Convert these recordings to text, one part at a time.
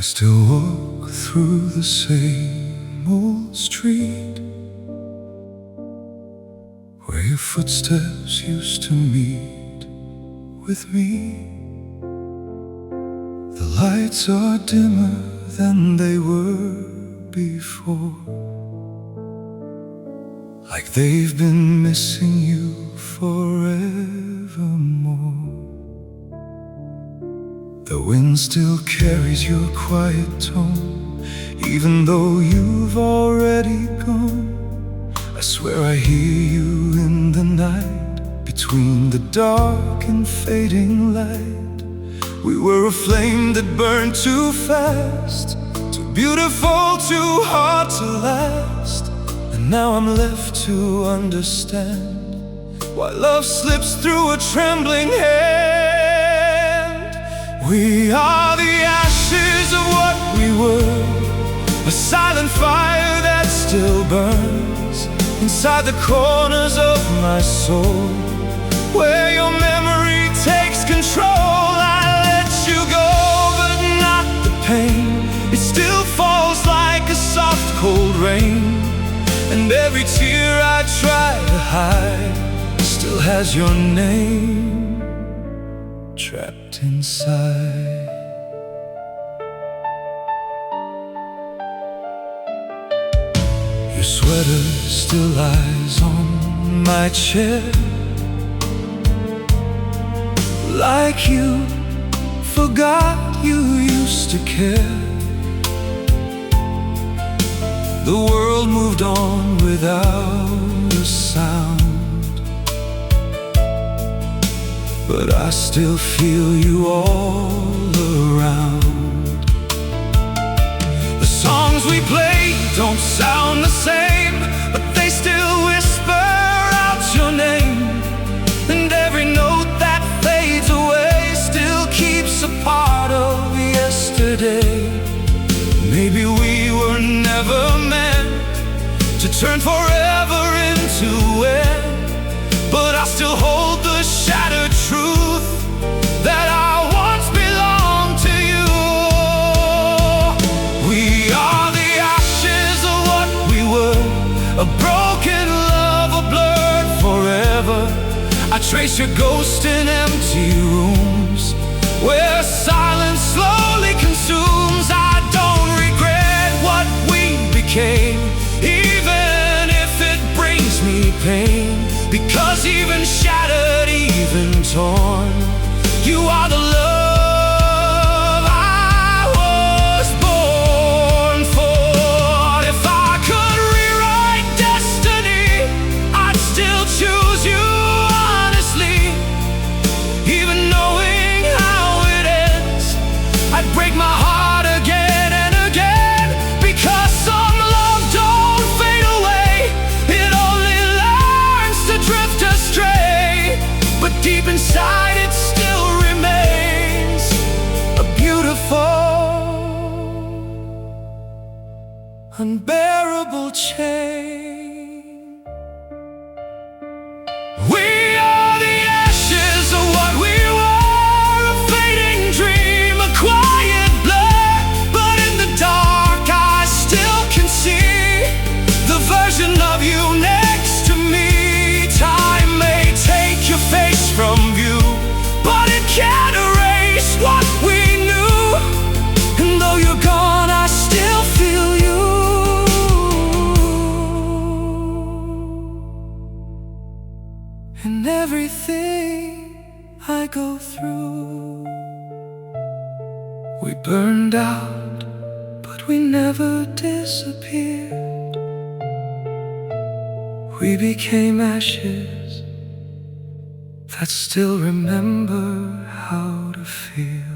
still walk through the same old street where your footsteps used to meet with me. The lights are dimmer than they were before, like they've been missing you forevermore. The wind still carries your quiet tone, even though you've already gone. I swear I hear you in the night, between the dark and fading light. We were a flame that burned too fast, too beautiful, too hard to last. And now I'm left to understand why love slips through a trembling hand. We are the ashes of what we were, a silent fire that still burns inside the corners of my soul, where your memory takes control. I let you go, but not the pain. It still falls like a soft cold rain, and every tear I try to hide still has your name trapped inside. Your sweater still lies on my chair, like you forgot you used to care. The world moved on without a sound, but I still feel you all around. The songs we play don't sound the same, but they still whisper out your name. And every note that fades away still keeps a part of yesterday. Maybe we were never meant to turn forever into end, but I still hold the shattered truth that I once belonged to you. We are the ashes of what we were, a broken love, a blurred forever. I trace your ghost in empty rooms where silence slowly consumes. I don't regret what we became, even if it brings me pain, because even shattered, even torn, you are the love I was born for. If I could rewrite destiny, I'd still choose you honestly. Even knowing how it ends, I'd break my heart again and again, because some love don't fade away. It only learns to drift astray, but deep inside it still remains a beautiful, unbearable chain. We are the ashes of what we were, a fading dream, a quiet blur. But in the dark I still can see the version of you next to me. Time may take your face from view, but it can't erase what we knew. And though you're gone, I still feel you. And everything I go through, we burned out, but we never disappeared. We became ashes that still remember how to feel.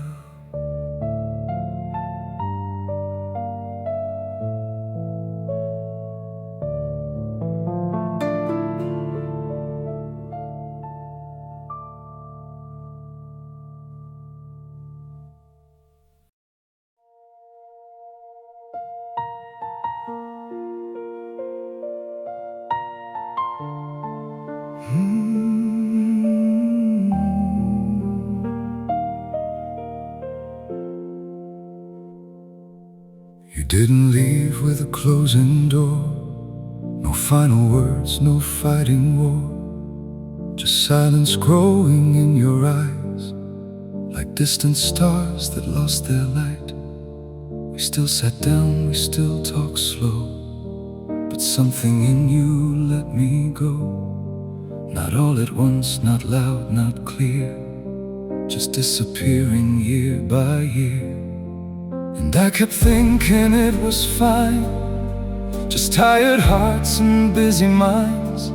You didn't leave with a closing door. No final words, no fighting war. Just silence growing in your eyes, like distant stars that lost their light. We still sat down, we still talked slow, but something in you let me go. Not all at once, not loud, not clear, just disappearing year by year. And I kept thinking it was fine, just tired hearts and busy minds.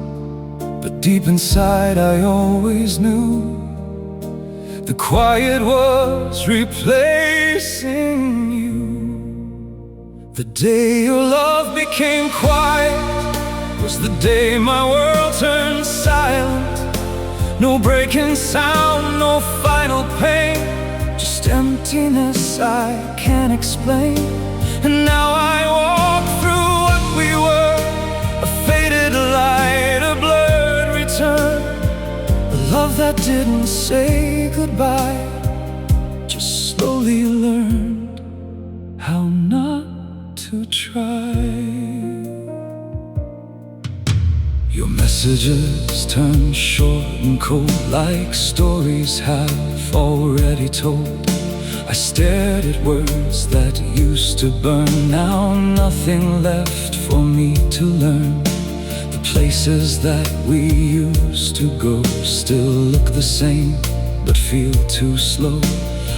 But deep inside I always knew the quiet was replacing you. The day your love became quiet was the day my world turned silent. No breaking sound, no final pain, just emptiness I can't explain. And now I walk through what we were, a faded light, a blurred return, a love that didn't say goodbye, just slowly learned how not to try. Your messages turn short and cold, like stories half already told. I stared at words that used to burn, now nothing left for me to learn. The places that we used to go still look the same, but feel too slow,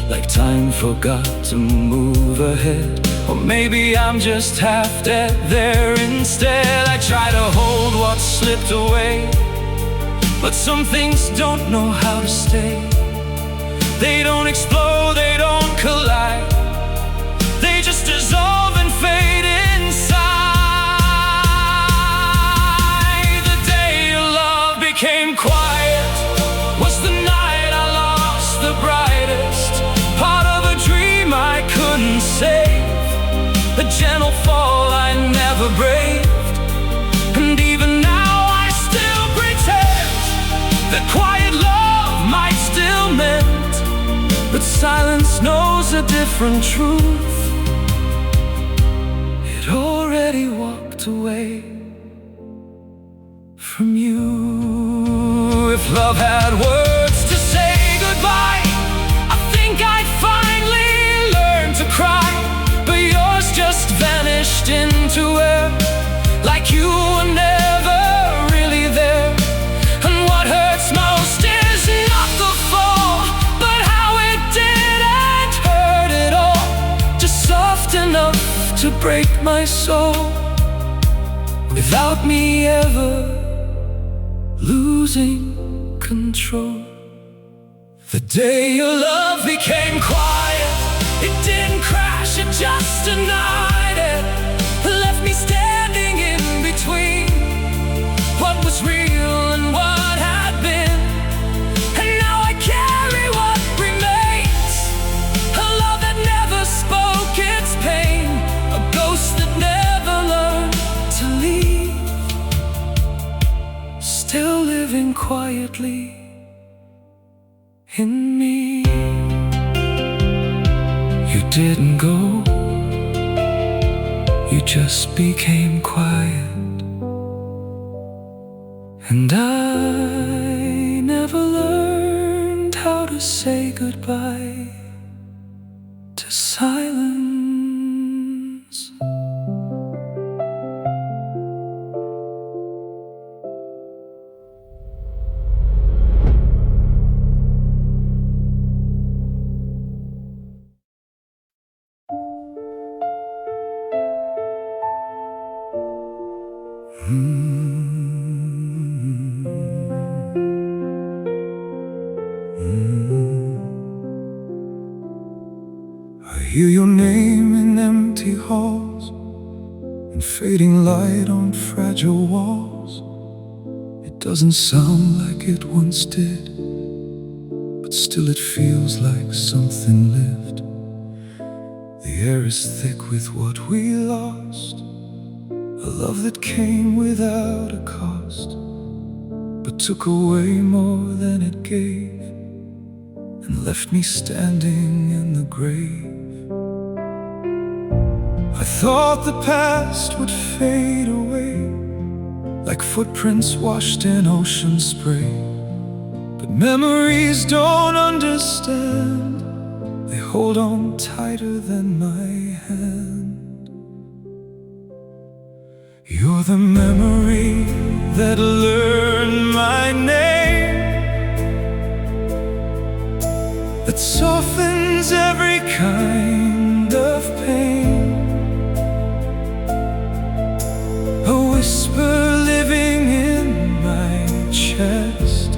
like time forgot to move ahead. Or maybe I'm just half dead there instead. I try to hold what slipped away, but some things don't know how to stay. They don't explode, they don't collide, they just dissolve and fade inside. The day your love became quiet was the night I lost the brightest part of a dream I couldn't save, a gentle fall I never braved. And even now I still pretend that quiet love might still mend, but silence knows a different truth. It already walked away from you. If love had words to say goodbye, I think I'd finally learn to cry. But yours just vanished into air, like you were never really there. And what hurts most is not the fall, but how it didn't hurt at all, just soft enough to break my soul, without me ever losing control. The day your love became quiet, it didn't crash, it just denied it. Left me standing in between what was real and what had been. And now I carry what remains, a love that never spoke its pain, a ghost that never learned to leave, still living quietly in me. You didn't go, you just became quiet. And I never learned how to say goodbye to silence. I hear your name in empty halls, and fading light on fragile walls. It doesn't sound like it once did, but still it feels like something lived. The air is thick with what we lost, a love that came without a cost, but took away more than it gave, and left me standing in the grave. I thought the past would fade away like footprints washed in ocean spray. But memories don't understand, they hold on tighter than my hand. You're the memory that learned my name, that softens every kind of pain. A whisper living in my chest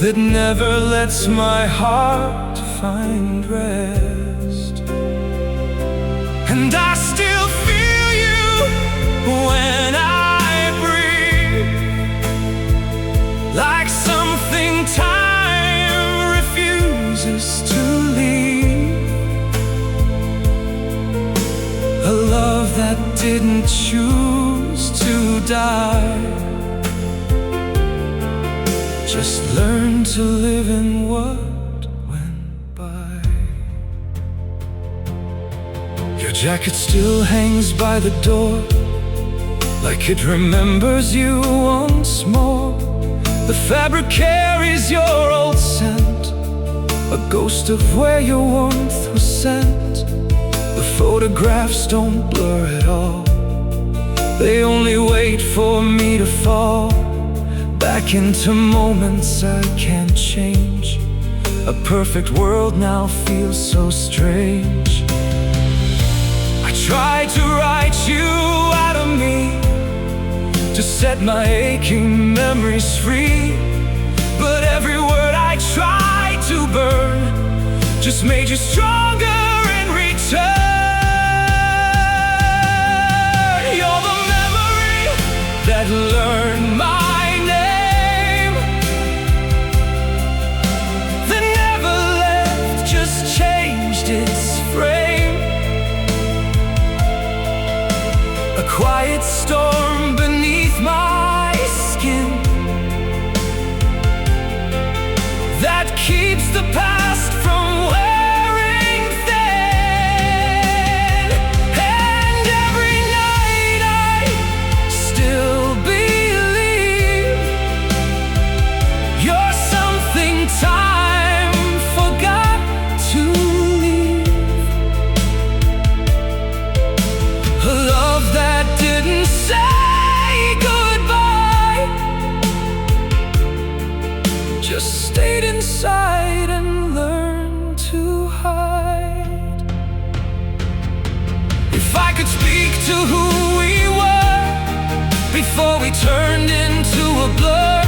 that never lets my heart find rest. And I still feel you when I breathe, like something time refuses to leave. A love that didn't choose to die, just learned to live in what went by. Your jacket still hangs by the door, like it remembers you once more. The fabric carries your old scent, a ghost of where your warmth was sent. The photographs don't blur at all, they only wait for me to fall back into moments I can't change. A perfect world now feels so strange. I tried to write you out of me, to set my aching memories free, but every word I tried to burn just made you stronger in return. You're the memory that learned my name, that never left, just changed its frame. A quiet storm beneath my skin that keeps the past from wearing thin. And every night I still believe you're something time forgot to leave. A love that didn't say goodbye, just stayed inside and learned to hide. If I could speak to who we were before we turned into a blur,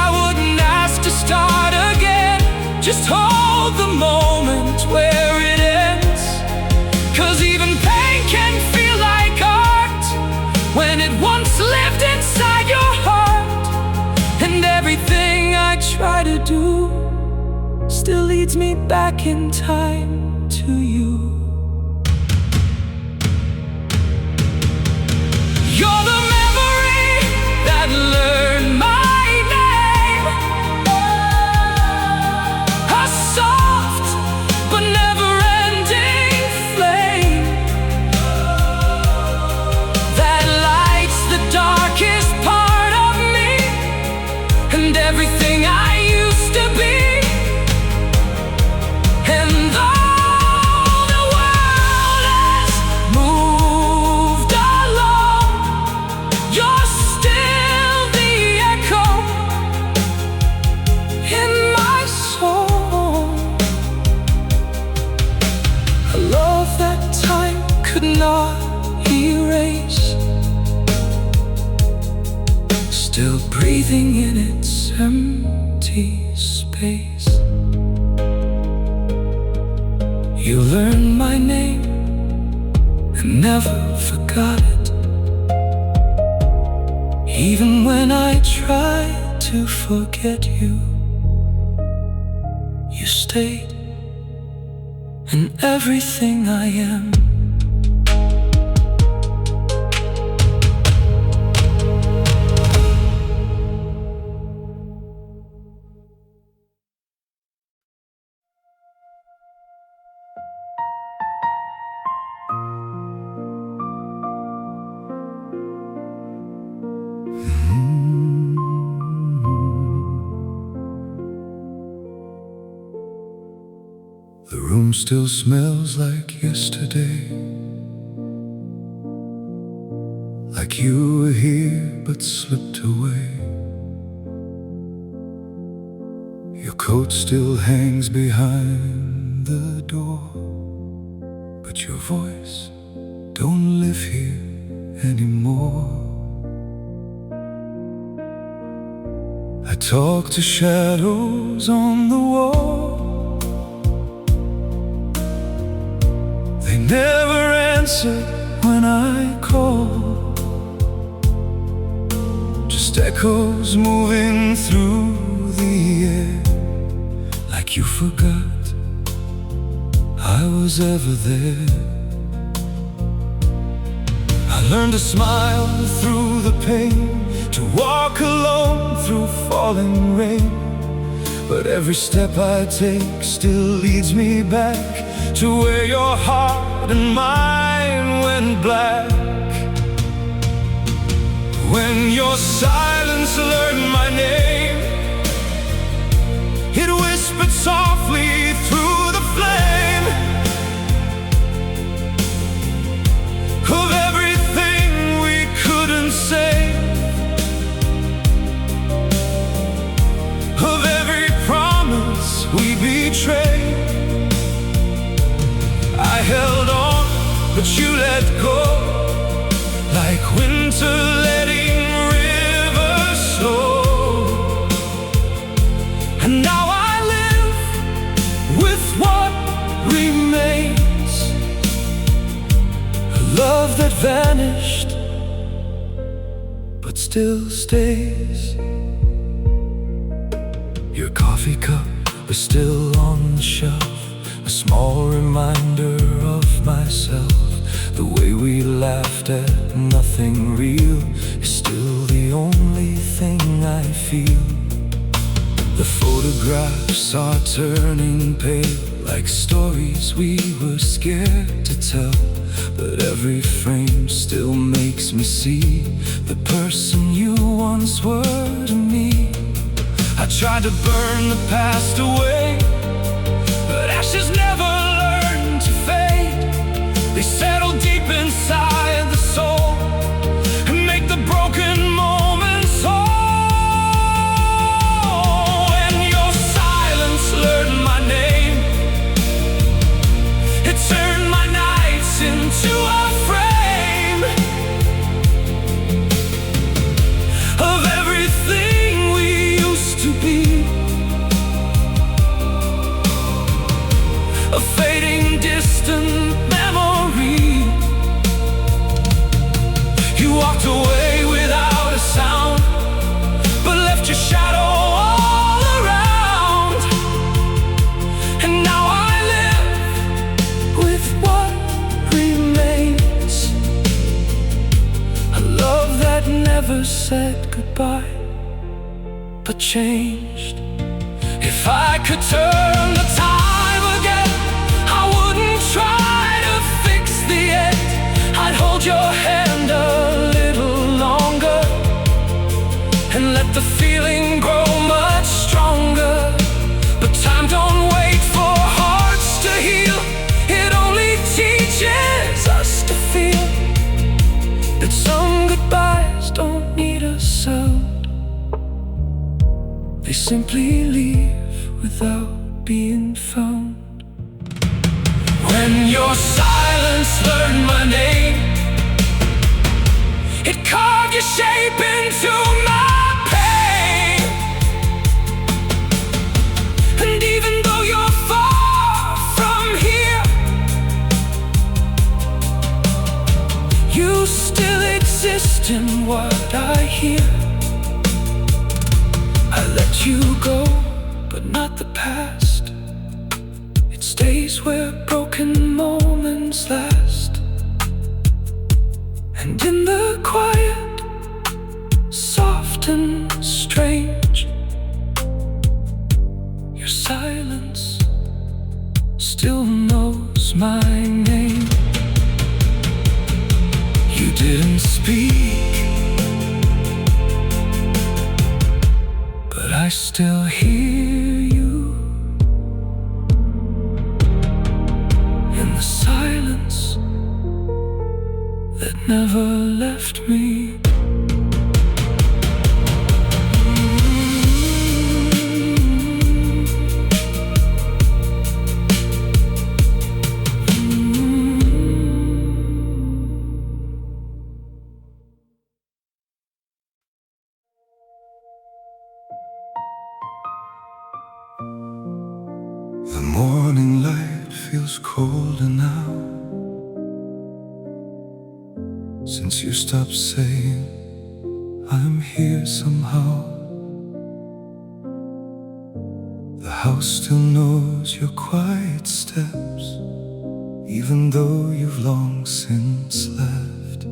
I wouldn't ask to start again, just hold the moment where it ends. 'Cause even pain can feel like art when it once lived inside your heart. And everything I try to do still leads me back in time to you. You're the memory that learned my name, a soft but never-ending flame that lights the darkest part of me and everything I used to be. And though the world has moved along, you're still the echo in my soul. A love that time could not erase, still breathing in its empty space. You learned my name and never forgot it. Even when I tried to forget you, you stayed in everything I am. still smells like yesterday, like you were here but slipped away. Your coat still hangs behind the door, but your voice don't live here anymore. I talk to shadows on the wall. They never answer when I call, just echoes moving through the air, like you forgot I was ever there. I learned to smile through the pain, to walk alone through falling rain. But every step I take still leads me back to where your heart and mine went black. When your silence learned my name, it whispered softly through the flame of everything we couldn't say, of every promise we betrayed. I held on, but you let go, like winter letting rivers slow. And now I live with what remains, a love that vanished but still stays. Your coffee cup is still on the shelf, a small reminder of myself. The way we laughed at nothing real is still the only thing I feel. The photographs are turning pale, like stories we were scared to tell. But every frame still makes me see the person you once were to me. I tried to burn the past away, but ashes never learn to fade. They settle deep inside the soul and make the broken moments whole. When your silence learned my name, it turned my nights into a frame of everything we used to be, a fading distant memory. You walked away without a sound, but left your shadow all around. And now I live with what remains, a love that never said goodbye, but changed. If I could turn the time again, I wouldn't try to fix the end. I'd hold your hand a little longer and let the feeling grow much stronger. But time don't wait for hearts to heal, it only teaches us to feel that some goodbyes don't need a sound, they simply leave without being found. When your silence learned my name, it carved your shape into my pain. And even though you're far from here, you still exist in what I hear. I let you go, but not the past. It stays where broken moments last. And in the quiet, soft and strange, your silence still knows my name. You didn't speak, but I still hear you. the silence that never left me. The morning light feels colder now, since you stopped saying I'm here somehow. The house still knows your quiet steps, even though you've long since left.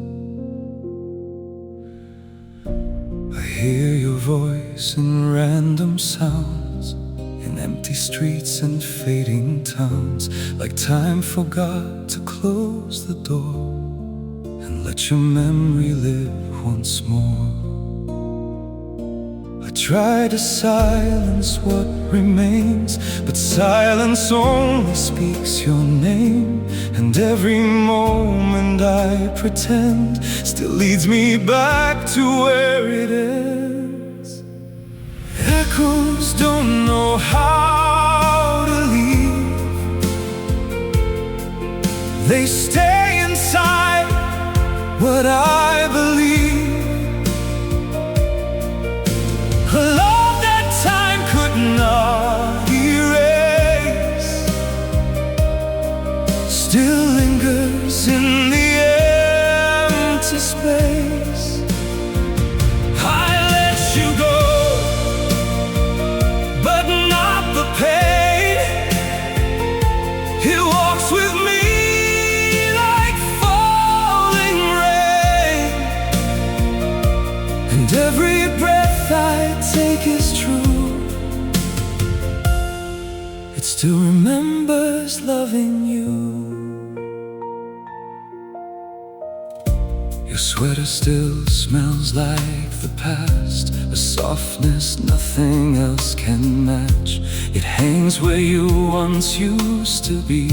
I hear your voice in random sounds, in empty streets and fading towns, like time forgot to close the door and let your memory live once more. I try to silence what remains, but silence only speaks your name. And every moment I pretend still leads me back to where it ends. Echoes don't know how to leave. They stay inside what I believe. A love that time could not erase still lingers in the empty space. I let you go, but not the pain. It walks with me like falling rain, and every breath I take is true. It still remembers loving you. Your sweater still smells like the past, a softness nothing else can match. It hangs where you once used to be,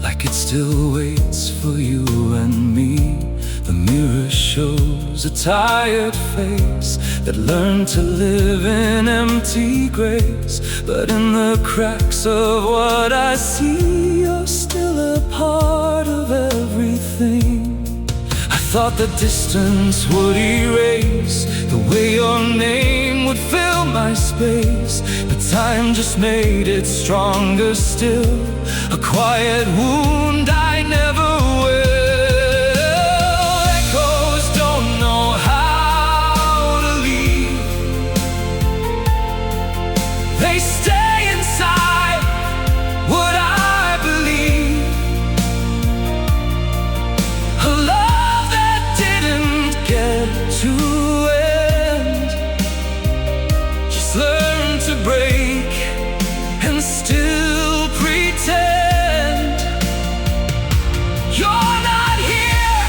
like it still waits for you and me. The mirror shows a tired face that learned to live in empty grace. But in the cracks of what I see, you're still a part of everything. I thought the distance would erase the way your name would fill my space, but time just made it stronger still, a quiet wound I never will. Echoes don't know how to leave. They stay inside what I believe. A love that didn't get to end, just learn to break and still pretend. You're not here,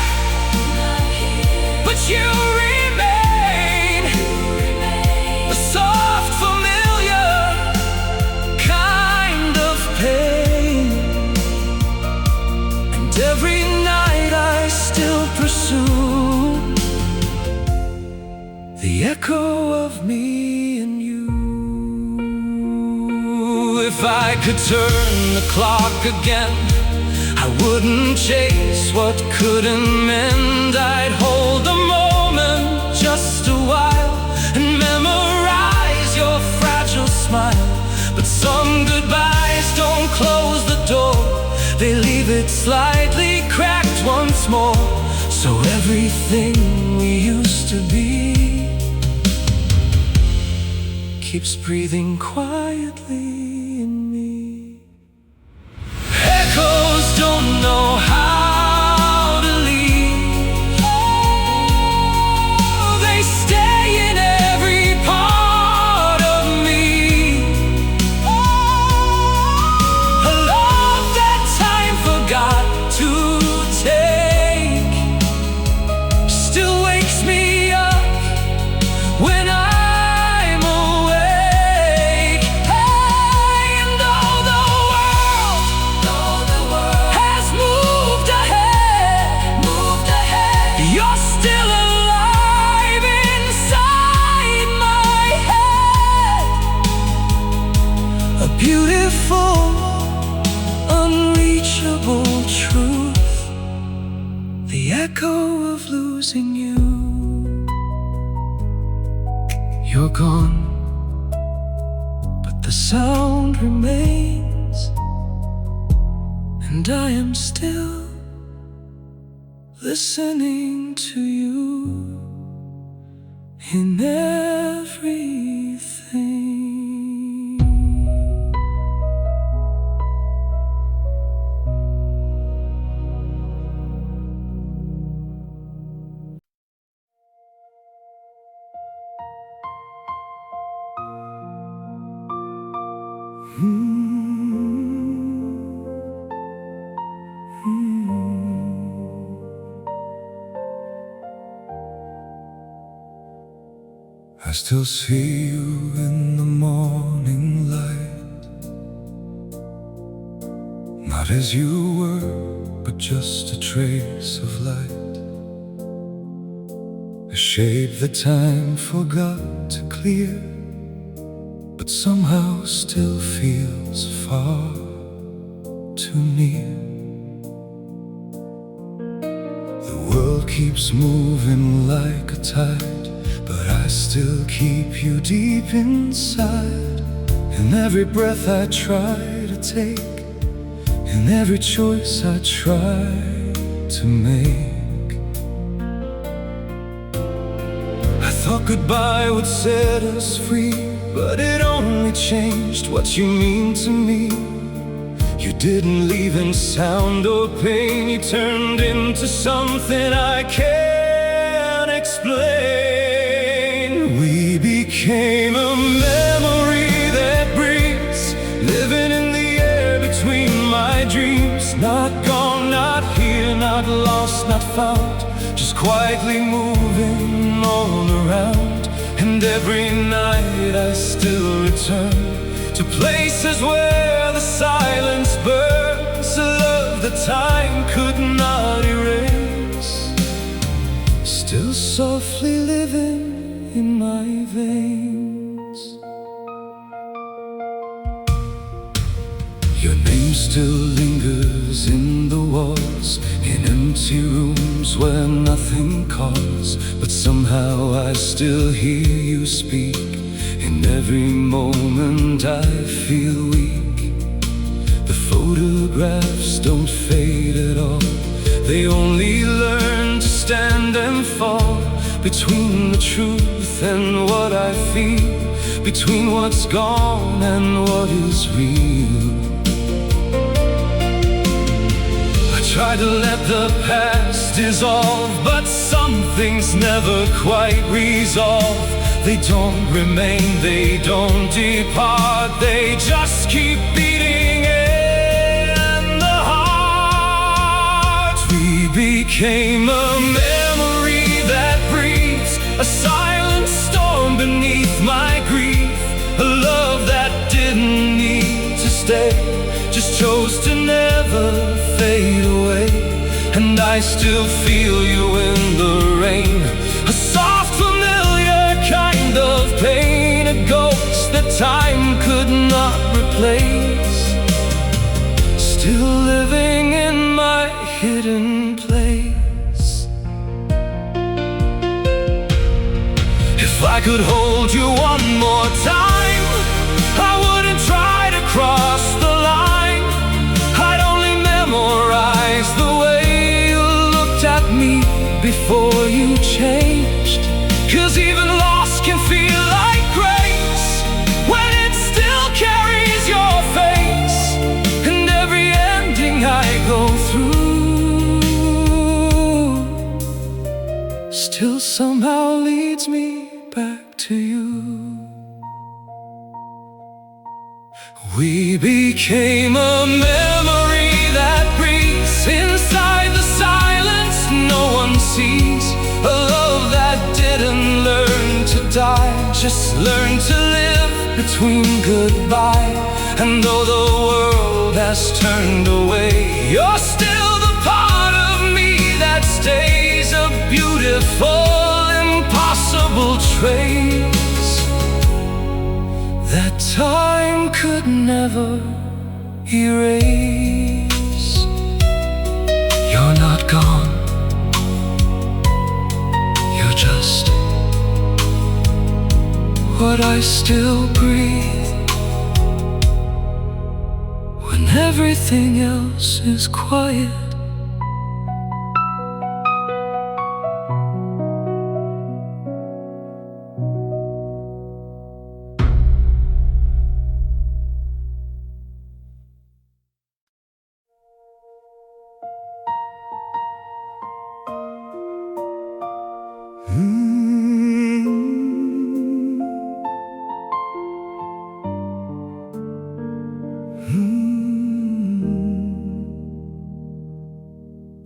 but you remain a soft, familiar kind of pain. And every night I still pursue the echo of me and you. If I could turn the clock again, I wouldn't chase what couldn't mend. I'd hold the moment just a while and memorize your fragile smile. But some goodbyes don't close the door, they leave it slightly cracked once more. So everything we used to be keeps breathing quietly in me. Echoes don't know how to leave. Oh, they stay in every part of me. A love that time forgot to take still wakes me up when I'm awake. the echo of losing you. You're gone, but the sound remains, and I am still listening to you in everything. I still see you in the morning light, not as you were, but just a trace of light, a shape that time forgot to clear, but somehow still feels far too near. The world keeps moving like a tide, but I still keep you deep inside. In every breath I try to take, in every choice I try to make. I thought goodbye would set us free, but it only changed what you mean to me. You didn't leave in sound or pain, you turned into something I can't explain. We became a memory that breathes, living in the air between my dreams. Not gone, not here, not lost, not found, just quietly moving all around. And every night I still return to places where the silence burns, a love that time could not erase, still softly living in my veins. Your name still lingers in the walls, in empty rooms where nothing calls, but somehow I still hear you speak. In every moment I feel weak. The photographs don't fade at all, they only learn to stand and fall between the truth and what I feel, between what's gone and what is real. I try to let the past dissolve, but some things never quite resolve. They don't remain, they don't depart, they just keep beating in the heart. We became a memory that breathes, a silent storm beneath my grief, a love that didn't need to stay, just chose to never fade away. And I still feel you in the rain, a soft familiar kind of pain, a ghost that time could not replace, still living in my hidden place. If I could hold you one more time, I wouldn't try to cross the line. I'd only memorize the way you looked at me before you changed. 'Cause even loss can feel like grace when it still carries your face, and every ending I go through still somehow leads me back to you. We became a memory that breathes inside the silence no one sees, a love that didn't learn to die, just learned to live between goodbye. And though the world has turned away, you're still the part of me that stays, a beautiful, impossible trace that time could never erase. You're not gone, but I still breathe when everything else is quiet.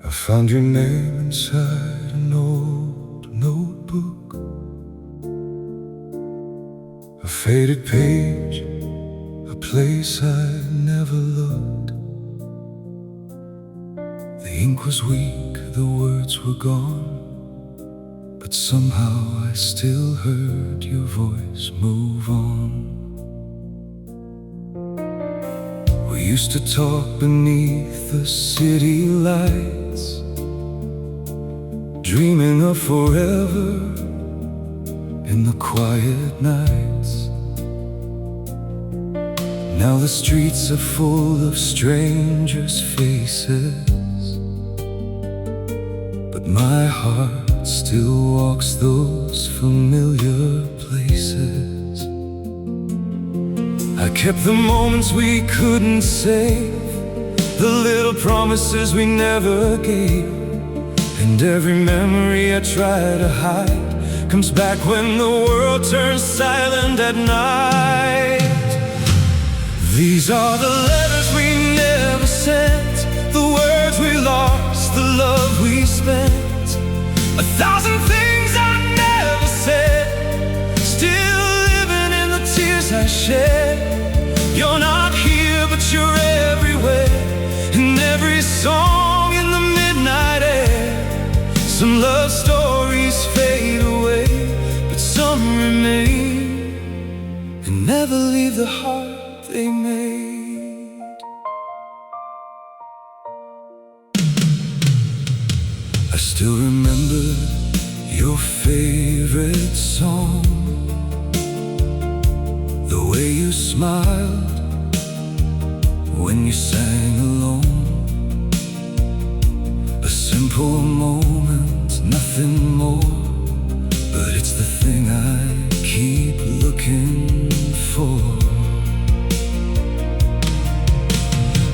I found your name inside an old notebook, a faded page, a place I never looked. The ink was weak, the words were gone, but somehow I still heard your voice move on. We used to talk beneath the city lights, dreaming of forever in the quiet nights. Now the streets are full of strangers' faces, but my heart still walks those familiar places. I kept the moments we couldn't save, the little promises we never gave, and every memory I try to hide comes back when the world turns silent at night. These are the letters we never sent, the words we lost, the love we spent, 1,000 things I never said, still living in the tears I shed. You're not here, but you're everywhere, in every song in the midnight air. Some love stories fade away, but some remain and never leave the heart they made. I still remember your favorite song, the way you smiled when you sang alone. A simple moment, nothing more, but it's the thing I keep looking for.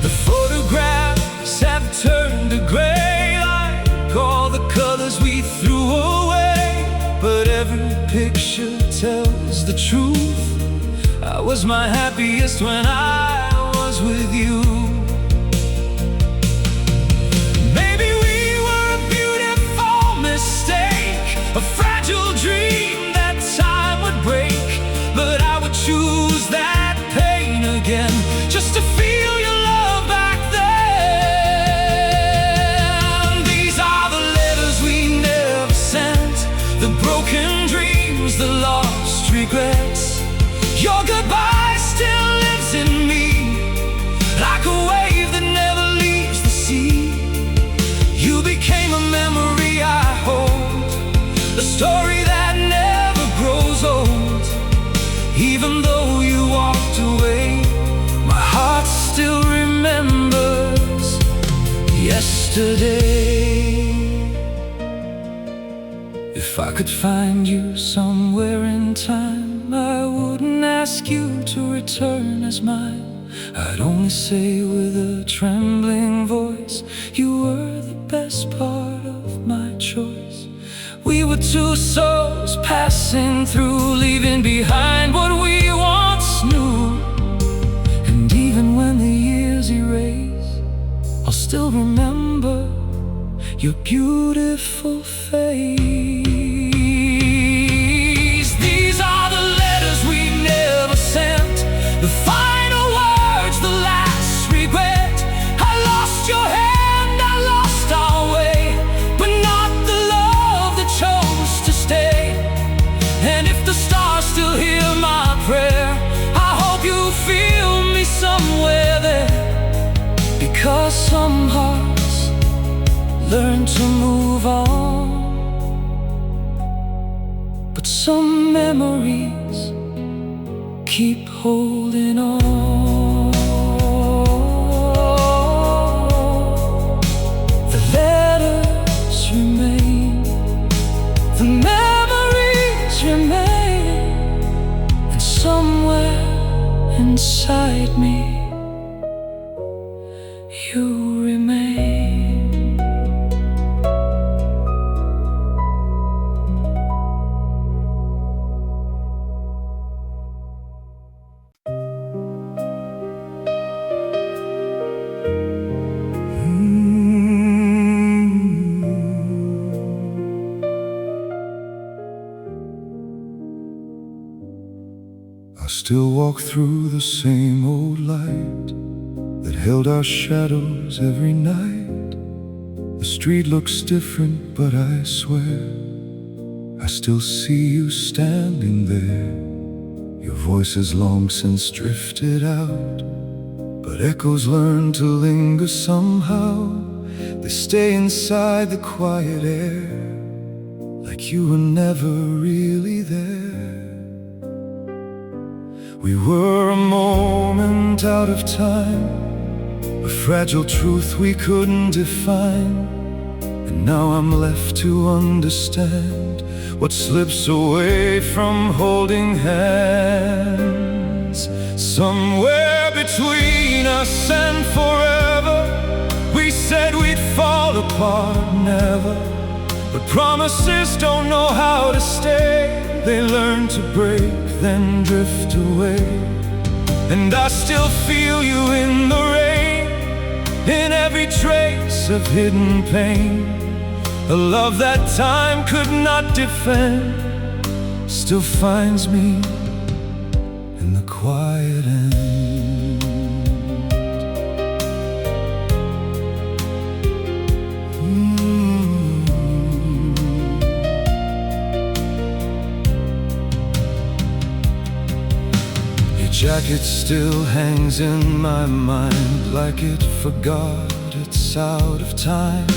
The photographs have turned to gray, like all the colors we threw away, but every picture tells the truth. I was my happiest when I was with you. Maybe we were a beautiful mistake, a fragile dream that time would break, but I would choose that pain again, just to feel your love back then. These are the letters we never sent, the broken dreams, the lost regrets. Your goodbye still lives in me, like a wave that never leaves the sea. You became a memory I hold, a story that never grows old. Even though you walked away, my heart still remembers yesterday. If I could find you somewhere in time, I wouldn't ask you to return as mine. I'd only say with a trembling voice, you were the best part of my choice. We were two souls passing through, leaving behind what we once knew. And even when the years erase, I'll still remember your beautiful face. The final words, the last regret. I lost your hand, I lost our way, but not the love that chose to stay. And if the stars still hear my prayer, I hope you feel me somewhere there, because some hearts learn to move on, but some memories keep holding on. The letters remain, the memories remain, and somewhere inside me you remain. I still walk through the same old light that held our shadows every night. The street looks different, but I swear I still see you standing there. Your voice has long since drifted out, but echoes learn to linger somehow. They stay inside the quiet air, like you were never really there. We were a moment out of time, a fragile truth we couldn't define. And now I'm left to understand what slips away from holding hands. Somewhere between us and forever, we said we'd fall apart, never. But promises don't know how to stay. They learn to break, then drift away. And I still feel you in the rain, in every trace of hidden pain. A love that time could not defend still finds me in the quiet end. Your jacket still hangs in my mind, like it forgot it's out of time.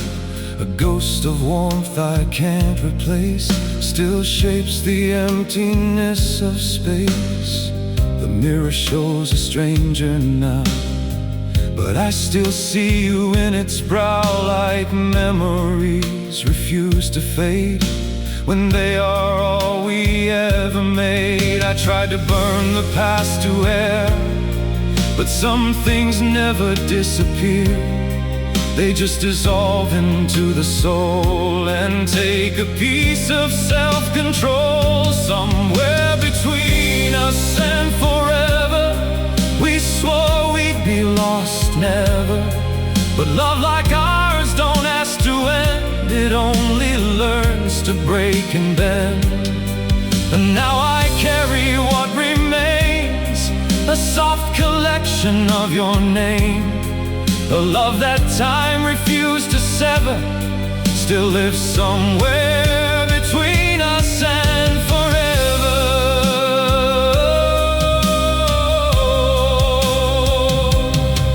A ghost of warmth I can't replace still shapes the emptiness of space. The mirror shows a stranger now, but I still see you in its brow, like memories refuse to fade when they are all we ever made. I tried to burn the past to air, but some things never disappear. They just dissolve into the soul and take a piece of self-control. Somewhere between us and forever, we swore we'd be lost, never. But love like ours don't ask to end, it only learns to break and bend. And now I carry what remains, a soft collection of your name. A love that time refused to sever still lives somewhere between us and forever.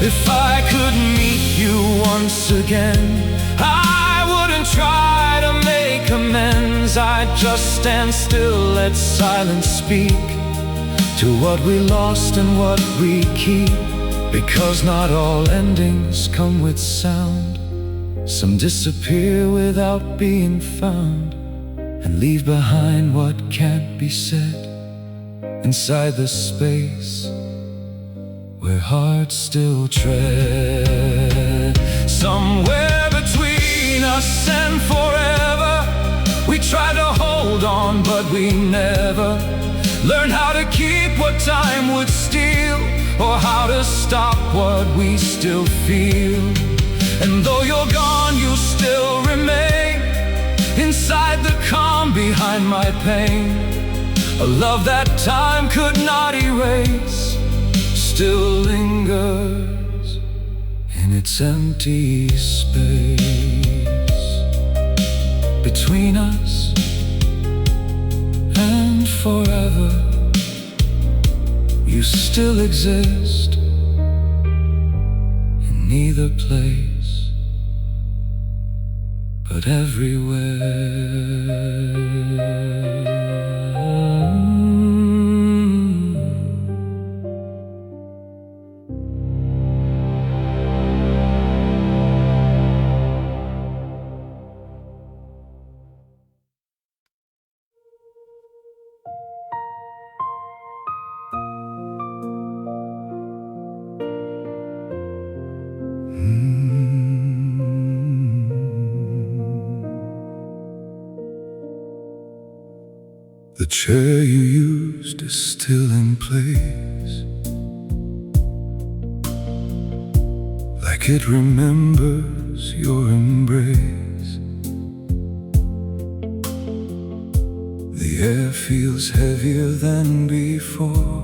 If I could meet you once again, I wouldn't try to make amends. I'd just stand still, let silence speak to what we lost and what we keep. Because not all endings come with sound. Some disappear without being found, and leave behind what can't be said inside the space where hearts still tread. Somewhere between us and forever, we tried to hold on, but we never learned how to keep what time would steal, or how to stop what we still feel. And though you're gone, you still remain inside the calm behind my pain. A love that time could not erase still lingers in its empty space between us and forever. You still exist in neither place, but everywhere. The chair you used is still in place, like it remembers your embrace. The air feels heavier than before,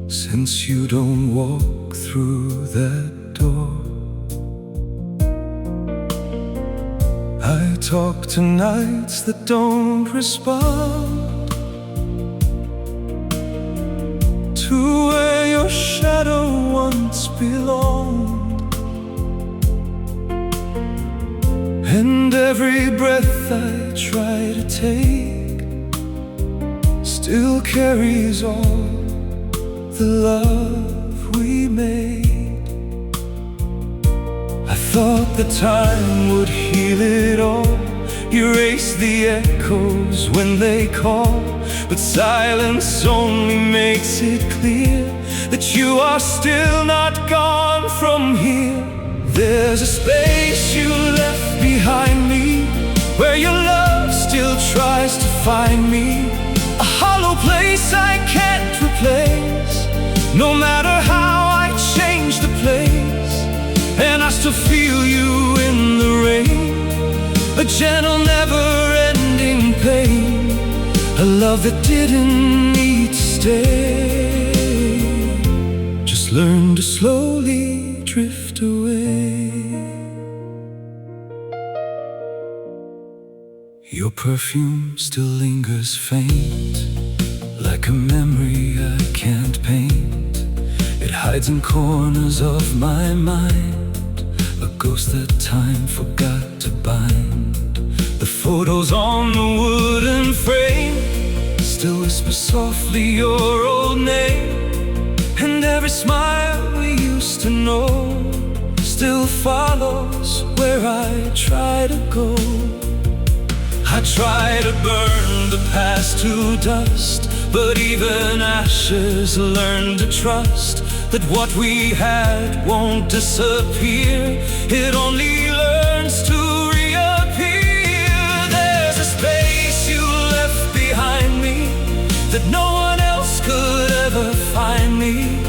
since you don't walk through that door. I talk to nights that don't respond, to where your shadow once belonged. And every breath I try to take still carries all the love we made. I thought the time would heal it all, erase the echoes when they call, but silence only makes it clear that you are still not gone from here. There's a space you left behind me, where your love still tries to find me, a hollow place I can't replace, no matter how I change the place. And I still feel you in the rain, a gentle never-ending pain, a love that didn't need to stay, just learned to slowly drift away. Your perfume still lingers faint, like a memory I can't paint. It hides in corners of my mind, a ghost that time forgot to bind. The photos on the wooden frame still whisper softly your old name, and every smile we used to know still follows where I try to go. I try to burn the past to dust, but even ashes learn to trust that what we had won't disappear, it only learns to reappear. There's a space you left behind me that no one else could ever find me.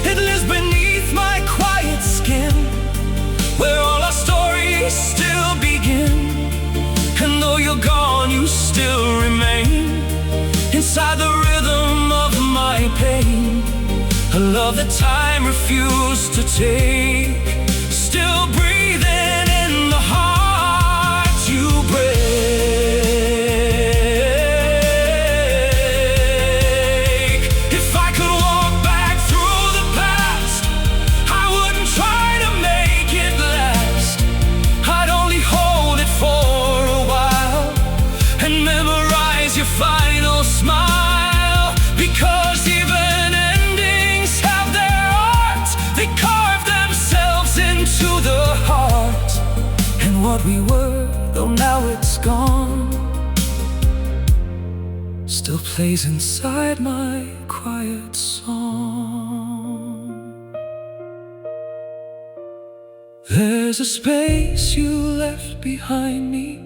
It lives beneath my quiet skin, where all our stories still begin. And though you're gone, you still remain inside the rhythm of my pain, a love that time refused to take, still breathing in the heart you break. If I could walk back through the past, I wouldn't try to make it last. I'd only hold it for a while and memorize your final smile, because even endings have their art. They carve themselves into the heart, and what we were, though now it's gone, still plays inside my quiet song. There's a space you left behind me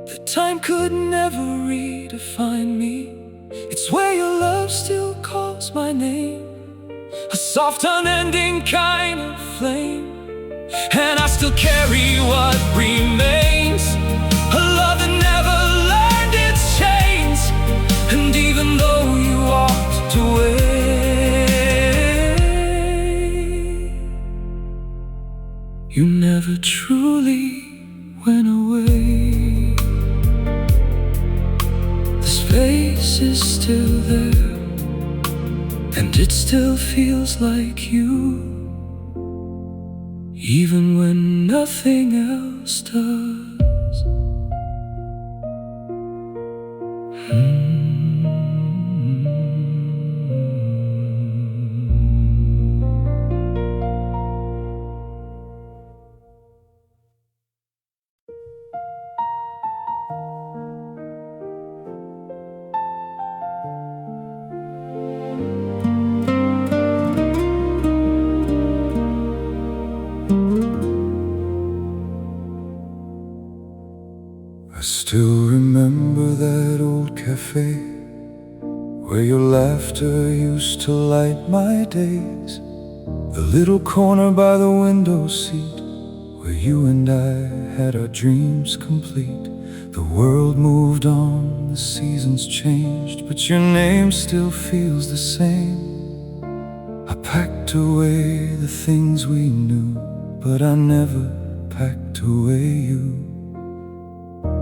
that time could never redefine me. It's where your love still calls my name, a soft unending kind of flame. And I still carry what remains, a love that never learned its chains. And even though you walked away, you never truly went away. The space is still there, and it still feels like you, even when nothing else does. still remember that old cafe where your laughter used to light my days. The little corner by the window seat where you and I had our dreams complete. The world moved on, the seasons changed, but your name still feels the same. I packed away the things we knew, but I never packed away you.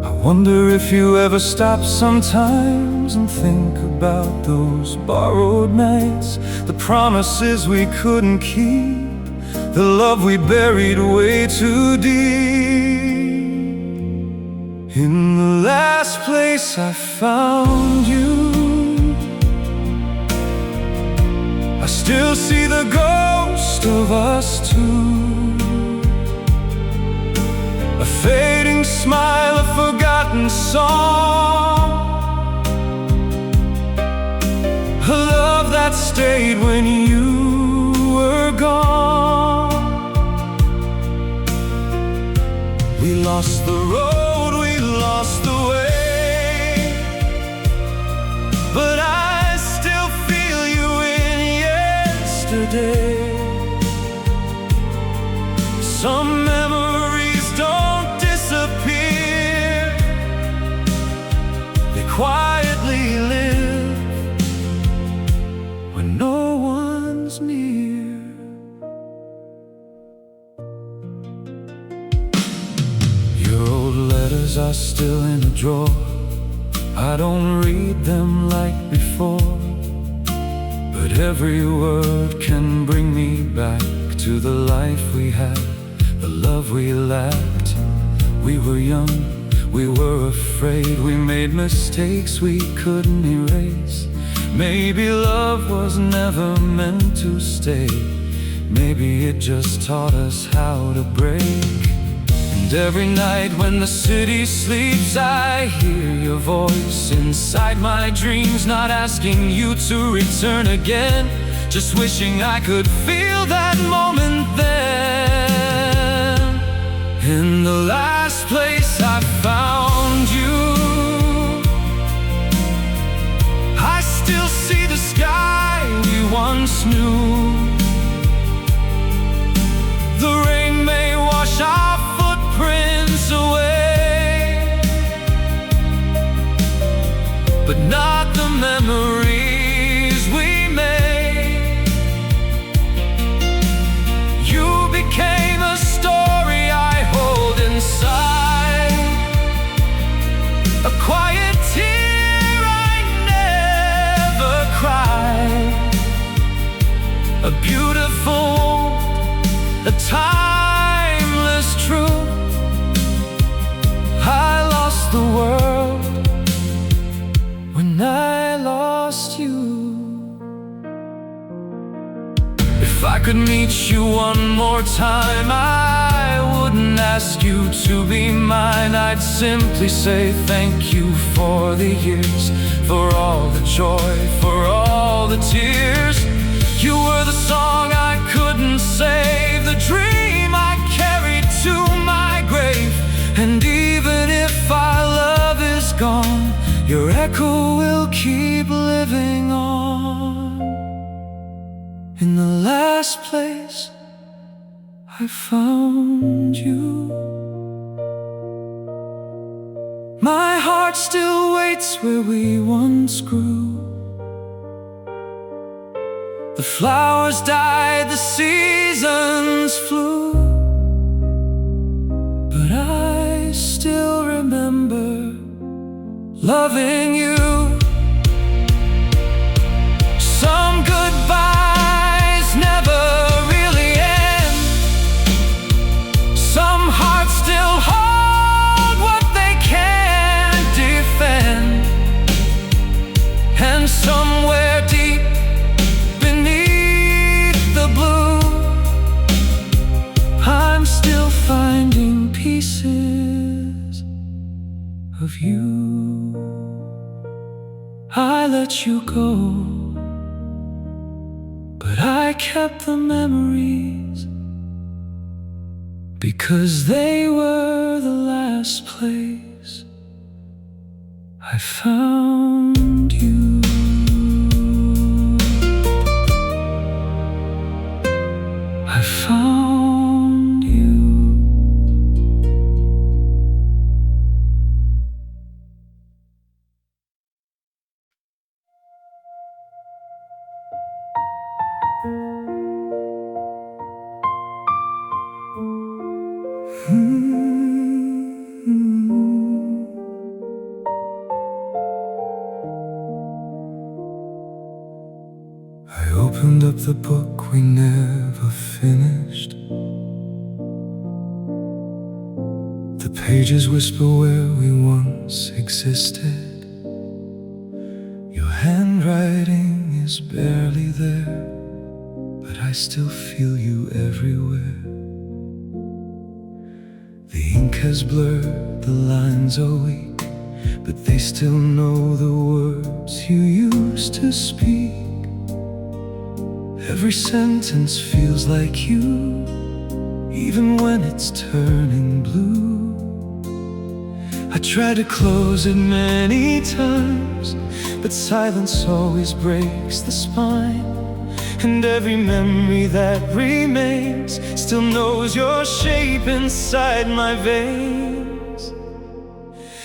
I wonder if you ever stop sometimes and think about those borrowed nights, the promises we couldn't keep, the love we buried way too deep. In the last place I found you, I still see the ghost of us two. A fading smile, a forgotten song, a love that stayed when you were gone. We lost the road, we lost the way, but I still feel you in yesterday. Some memories don't disappear, they quietly live when no one's near. Your old letters are still in a drawer, I don't read them like before, but every word can bring me back to the life we had, the love we lacked. We were young, we were afraid, we made mistakes we couldn't erase. Maybe love was never meant to stay, maybe it just taught us how to break. And every night when the city sleeps, I hear your voice inside my dreams, not asking you to return again, just wishing I could feel that moment then. In the last place I found you, I still see the sky we once knew. The rain may wash our footprints away, but not the memories we made. You became a story I hold inside, a quiet tear I never cried, a beautiful, a timeless truth. I lost the world when I lost you. If I could meet you one more time, I wouldn't ask you to be mine. I'd simply say thank you for the years, for all the joy, for all the tears. You were the song I couldn't save, the dream I carried to my grave. And even if our love is gone, your echo will keep living on. In the last place I found you, my heart still waits where we once grew. The flowers died, the seasons flew, but I still remember loving you. Some goodbyes never really end, some hearts still hold what they can't defend, and somewhere deep beneath the blue, I'm still finding pieces of you. I let you go, but I kept the memories, because they were the last place I found you. I found you. I opened up the book we never finished. The pages whisper where we once existed. Your handwriting is barely there, but I still feel you everywhere. The ink has blurred, the lines are weak, but they still know the words you used to speak. Every sentence feels like you, even when it's turning blue. I tried to close it many times, but silence always breaks the spine. And every memory that remains still knows your shape inside my veins.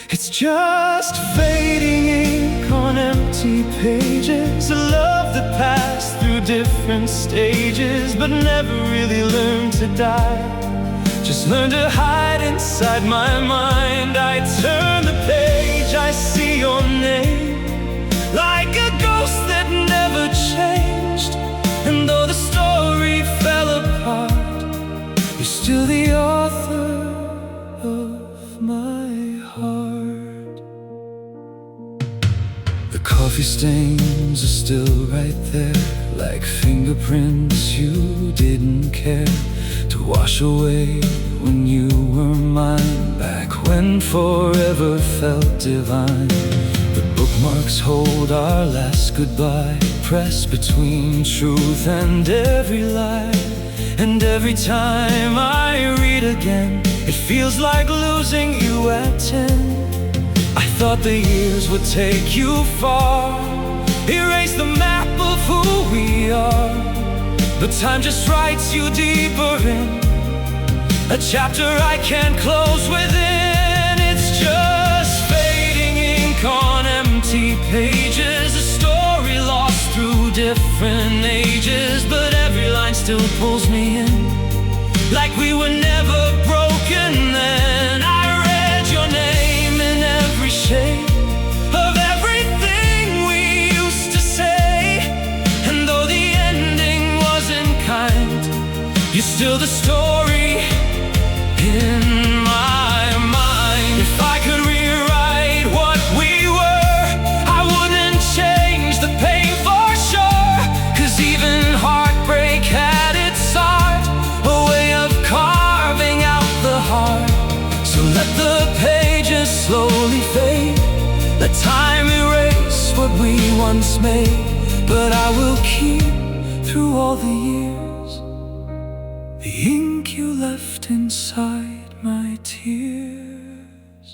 It's just fading ink on empty pages, a love that passed through different stages, but never really learned to die. Just learned to hide inside my mind. I turn the page, I see your name, like a ghost that never changed. And though the story fell apart, you're still the author of my heart. The coffee stains are still right there, like fingerprints you didn't care to wash away when you were mine. Back when forever felt divine. The bookmarks hold our last goodbye, pressed between truth and every lie. And every time I read again, it feels like losing you at 10. I thought the years would take you far, erase the map of who we are, but time just writes you deeper in, a chapter I can't close within. It's just fading ink on empty pages, a story lost through different ages, but every line still pulls me in, like we were never broken then. I read your name in every shade of everything we used to say, and though the ending wasn't kind, you're still the story in my mind. If I could rewrite what we were, I wouldn't change the pain for sure, 'cause even heartbreak had its art, a way of carving out the heart. So let the pages slowly fade, let time erase what we once made, but I will keep through all the years the ink you left inside my tears.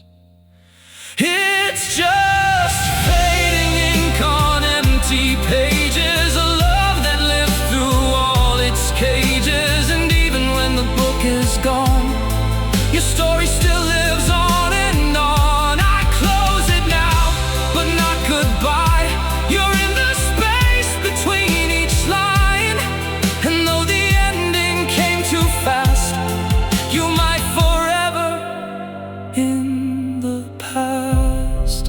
It's just fading ink on empty pages, a love that lived through all its cages. And even when the book is gone, your story still lives on and on. I close it now, but not goodbye. You're in the space between each line, and though the ending came too fast, you might forever in the past.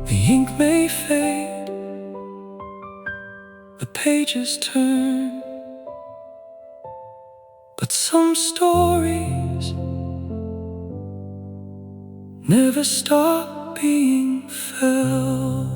The ink may fade, the pages turn, but some stories never stop being felt.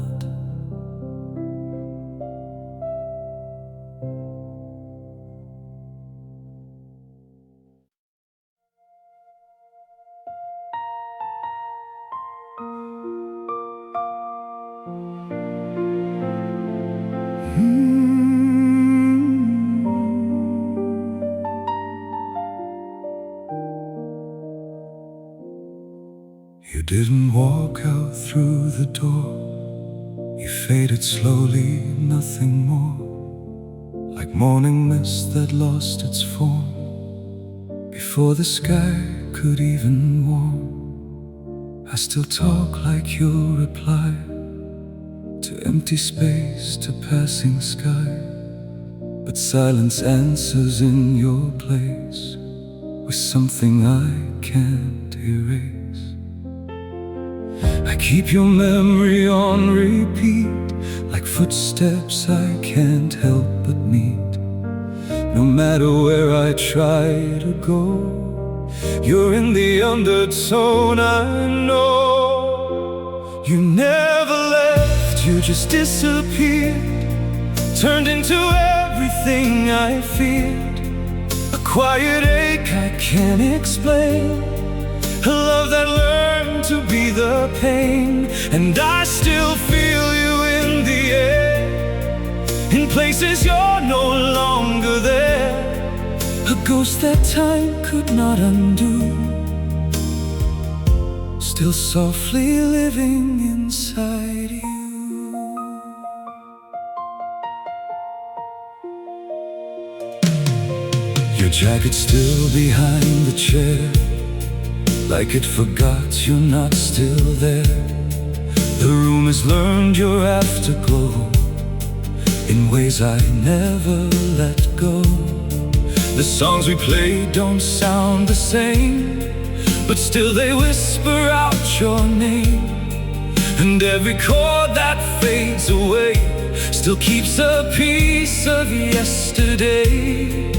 You didn't walk out through the door. You faded slowly, nothing more, like morning mist that lost its form before the sky could even warm. I still talk like your reply to empty space, to passing sky, but silence answers in your place with something I can't erase. I keep your memory on repeat, like footsteps I can't help but meet. No matter where I try to go, you're in the undertone, I know. You never left, you just disappeared, turned into everything I feared. A quiet ache I can't explain, a love that learned to be the pain. And I still feel you in the air, in places you're no longer there. A ghost that time could not undo, still softly living inside you. Your jacket still behind the chair, like it forgot you're not still there. The room has learned your afterglow in ways I never let go. The songs we play don't sound the same, but still they whisper out your name. And every chord that fades away still keeps a piece of yesterday.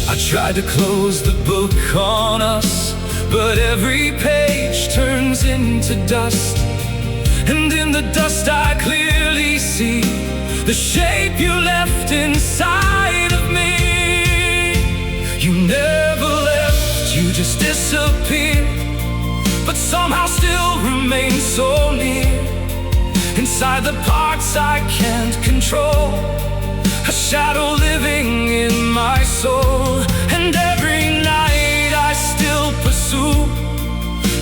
I tried to close the book on us, but every page turns into dust. And in the dust I clearly see the shape you left inside of me. You never left, you just disappeared, but somehow still remain so near. Inside the parts I can't control, a shadow living in my soul. And every night I still pursue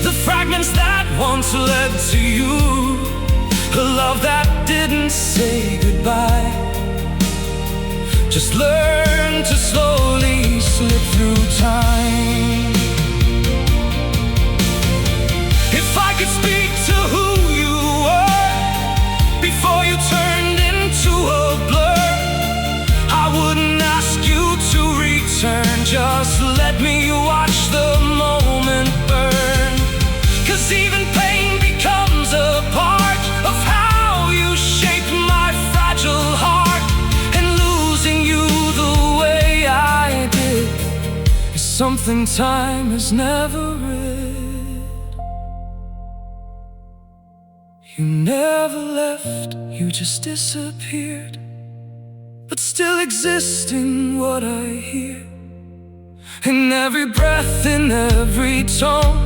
the fragments that once led to you. A love that didn't say goodbye, just learn to slowly slip through time. If I could speak to who you were before you turned into a blur, I wouldn't ask you to return, just let me watch the moment burn. 'Cause even pain becomes a part of how you shaped my fragile heart. And losing you the way I did is something time has never read. You never left, you just disappeared, but still exist in what I hear, in every breath, in every tone,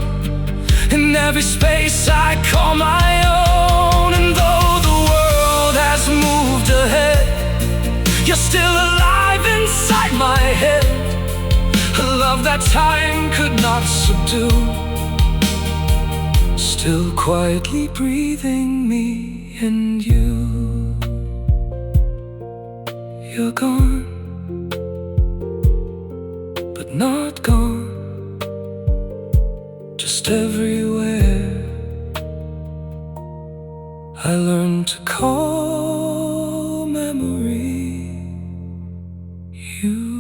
in every space I call my own. And though the world has moved ahead, you're still alive inside my head. A love that time could not subdue, still quietly breathing me and you. You're gone, but not gone, just everywhere. I learned to call memory you.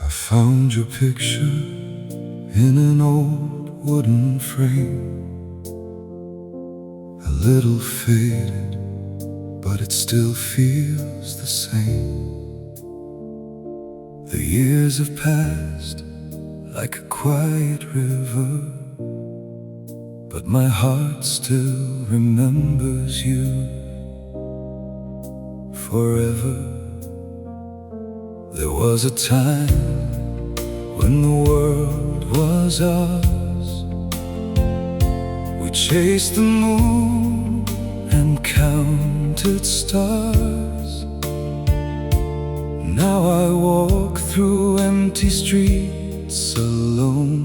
I found your picture in an old wooden frame, a little faded, but it still feels the same. The years have passed like a quiet river, but my heart still remembers you forever. There was a time when the world was ours. We chased the moon and counted stars. Now I walk through empty streets alone,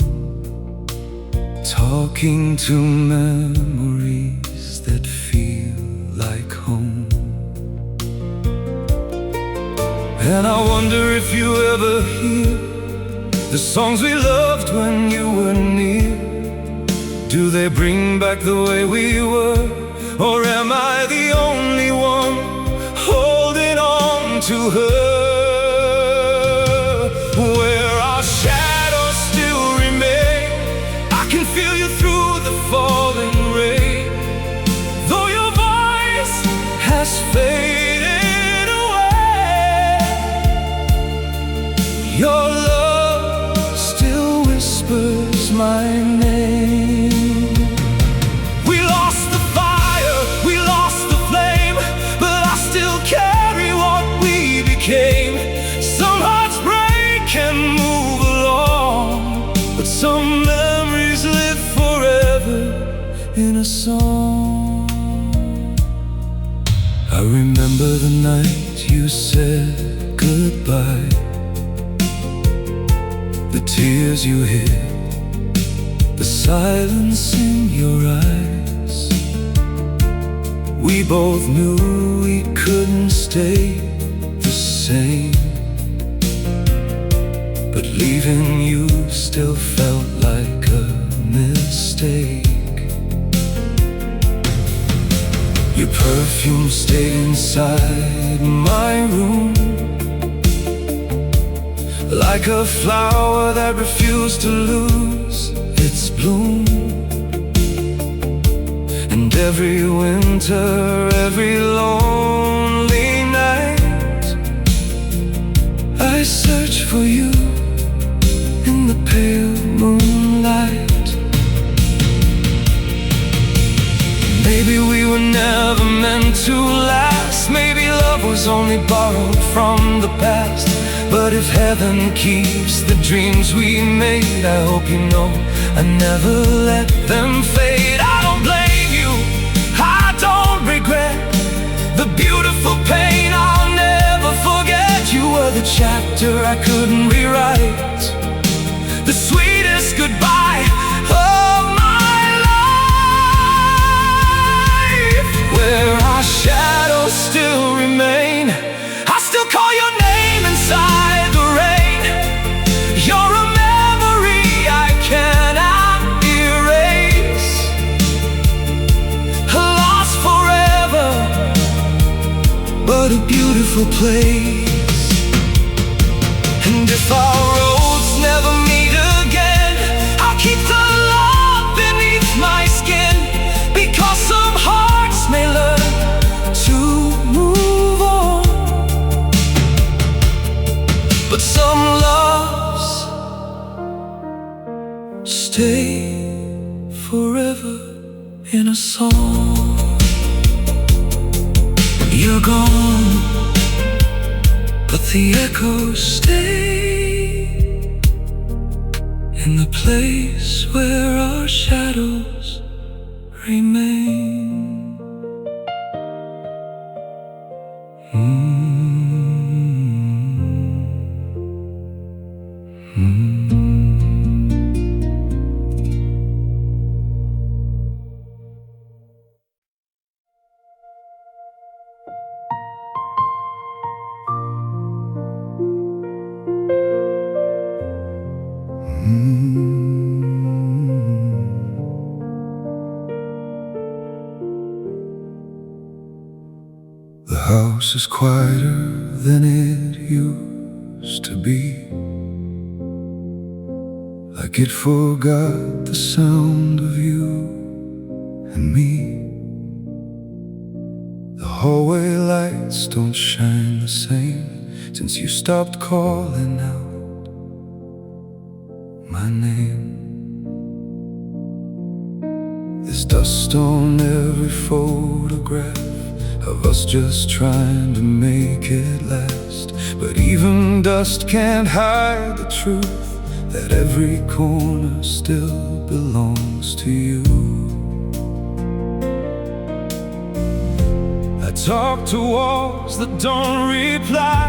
talking to memories that feel like home. And I wonder if you ever hear the songs we loved when you were near. Do they bring back the way we were, or am I the only one holding on to her? Where our shadows still remain, I can feel you through the falling rain. Though your voice has faded away, your love still whispers my name. We lost the fire, we lost the flame, but I still carry what we became. Some hearts break and move along, but some memories live forever in a song. I remember the night you said goodbye, the tears you hid, the silence in your eyes. We both knew we couldn't stay the same, but leaving you still felt like a mistake. Your perfume stayed inside my room, like a flower that refused to lose its bloom. And every winter, every lonely night, I search for you in the pale moonlight. Maybe we were never meant to last. Maybe love was only borrowed from the past. But if heaven keeps the dreams we made, I hope you know I never let them fade. I don't blame you, I don't regret the beautiful pain. I'll never forget. You were the chapter I couldn't rewrite, the sweetest goodbye of my life. Where our shadows still remain, I still call your name inside the rain. You're a memory I cannot erase, lost forever, but a beautiful place. And if our roads never meet again, I'll keep the love beneath my skin, because some hearts may learn to move on, but some loves stay forever in a song. You're gone, but the echoes stay in the place where our shadows remain. The house is quieter than it used to be, like it forgot the sound of you and me. The hallway lights don't shine the same since you stopped calling out my name. There's dust on every photograph of us just trying to make it last. But even dust can't hide the truth that every corner still belongs to you. I talk to walls that don't reply.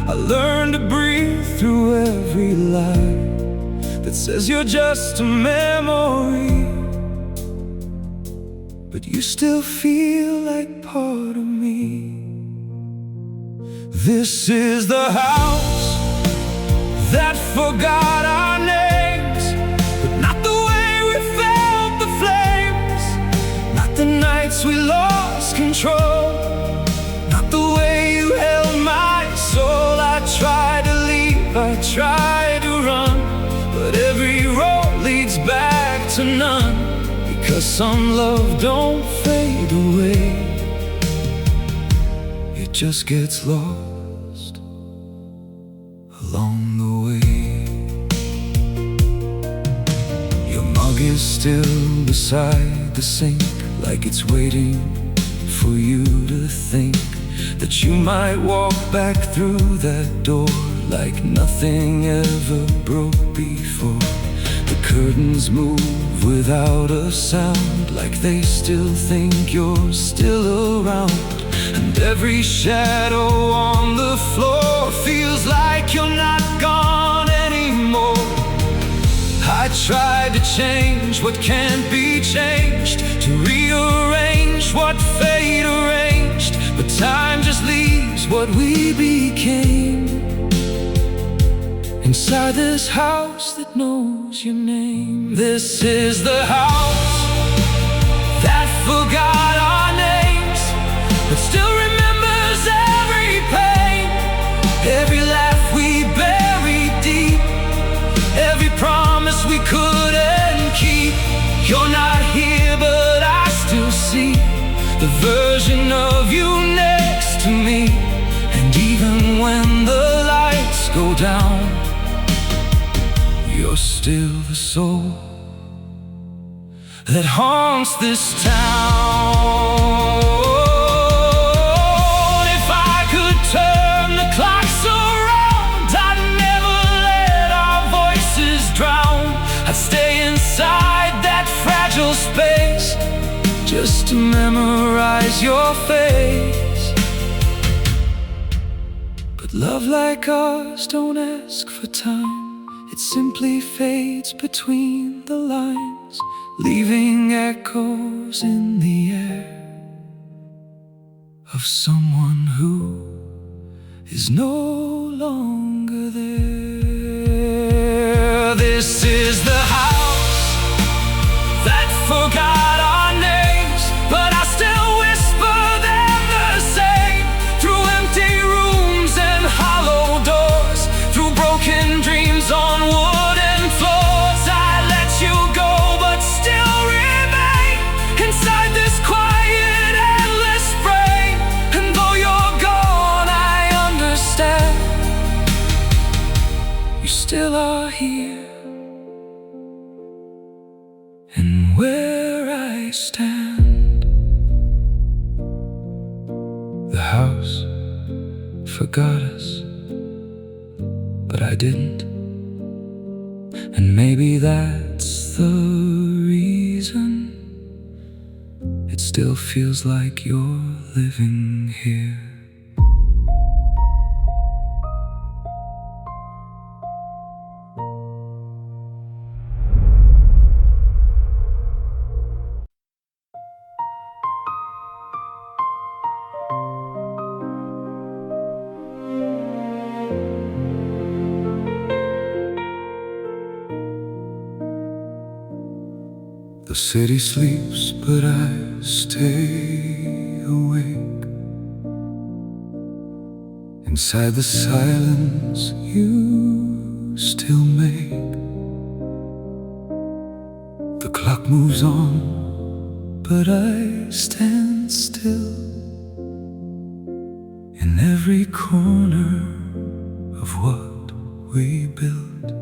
I learn to breathe through every lie that says you're just a memory, but you still feel like part of me. This is the house that forgot our names, but not the way we felt the flames, not the nights we lost control, not the way you held my soul. I tried to leave, I tried to run, but every road leads back to none, because some love don't fade away, it just gets lost along the way. Your mug is still beside the sink, like it's waiting for you to think that you might walk back through that door like nothing ever broke before. The curtains move without a sound, like they still think you're still around. And every shadow on the floor feels like you're not gone anymore. I tried to change what can't be changed, to rearrange what fate arranged, but time just leaves what we became inside this house that knows your name. This is the house that forgot our names, but still remembers every pain, every laugh we buried deep, every promise we couldn't keep. You're not here, but I still see the version of you next to me. And even when the lights go down, you're still the soul that haunts this town. If I could turn the clocks around, I'd never let our voices drown. I'd stay inside that fragile space just to memorize your face. But love like ours don't ask for time, it simply fades between the lines, leaving echoes in the air of someone who is no longer there. This is the house that forgot our names, but I still whisper them the same, through empty rooms and hollow doors, through broken dreams on wooden floors. I let you go, but still remain inside this quiet, endless brain. And though you're gone, I understand you still are here. And where I stand, the house forgot us, but I didn't. And maybe that's the reason it still feels like you're living here. The city sleeps, but I stay awake. Inside the silence you still make. The clock moves on, but I stand still in every corner of what we built.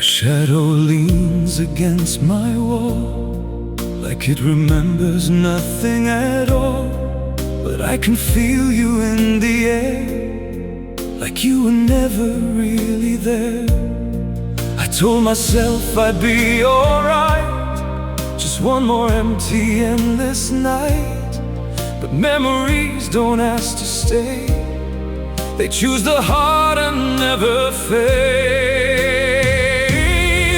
Your shadow leans against my wall, like it remembers nothing at all. But I can feel you in the air, like you were never really there. I told myself I'd be alright, just one more empty, endless night. But memories don't ask to stay, they choose the heart and never fade.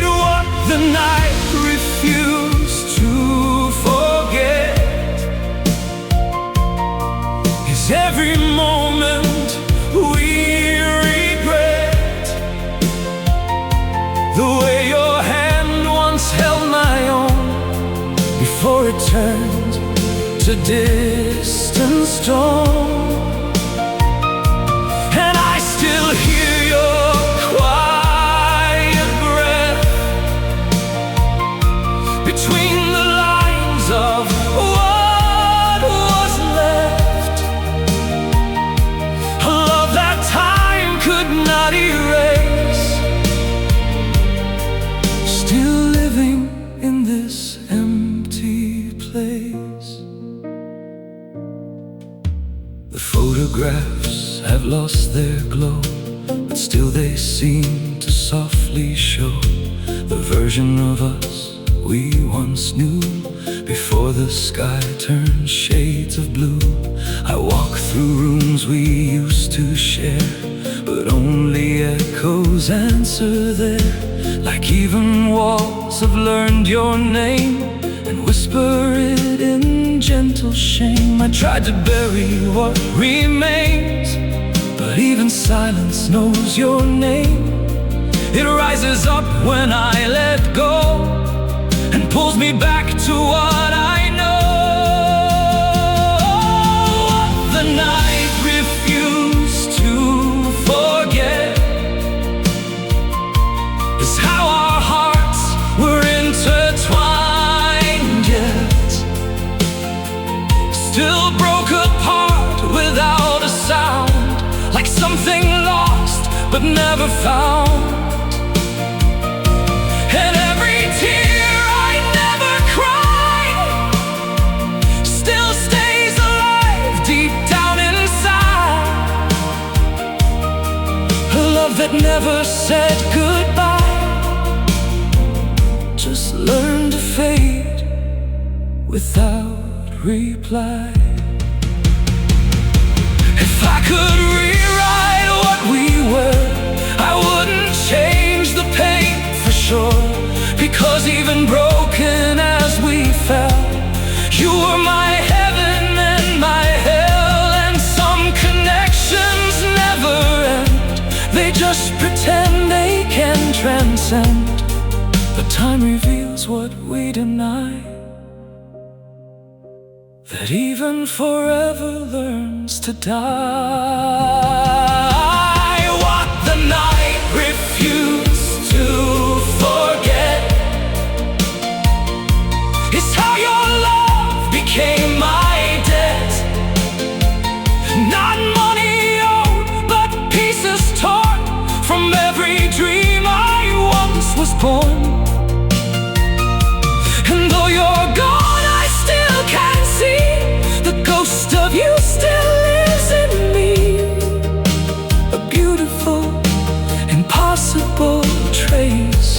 What the night refused to forget is every moment we regret. The way your hand once held my own before it turned to distant stone. And I still hear your quiet breath between the lines of what was left. A love that time could not erase, still living in this empty place. The photographs have lost their glow, but still they seem to softly show the version of us we once knew, before the sky turned shades of blue. I walk through rooms we used to share, but only echoes answer there. Like even walls have learned your name and whisper it in gentle shame. I tried to bury what remains, but even silence knows your name. It rises up when I let go and pulls me back to what I know. The night refused to forget is how our hearts were intertwined, yet still broke apart without a sound, like something lost but never found. And every tear I never cried still stays alive deep down inside. A love that never said goodbye, just learned to fade without reply. If I could rewrite what we were, I wouldn't change the pain for sure. Because even broken as we fell, you were my heaven and my hell. And some connections never end, they just pretend they can transcend. But time reveals what we deny, that even forever learns to die. What the night refused to forget is how your love became my debt. Not money owed, but pieces torn from every dream I once was born. And though you're gone, I still can see the ghost of you still lives in me. A beautiful, impossible trace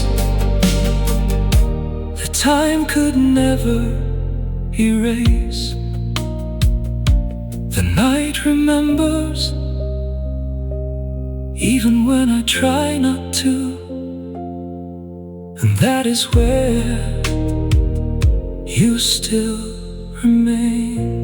that time could never erase. The night remembers, even when I try not to. And that is where you still remain.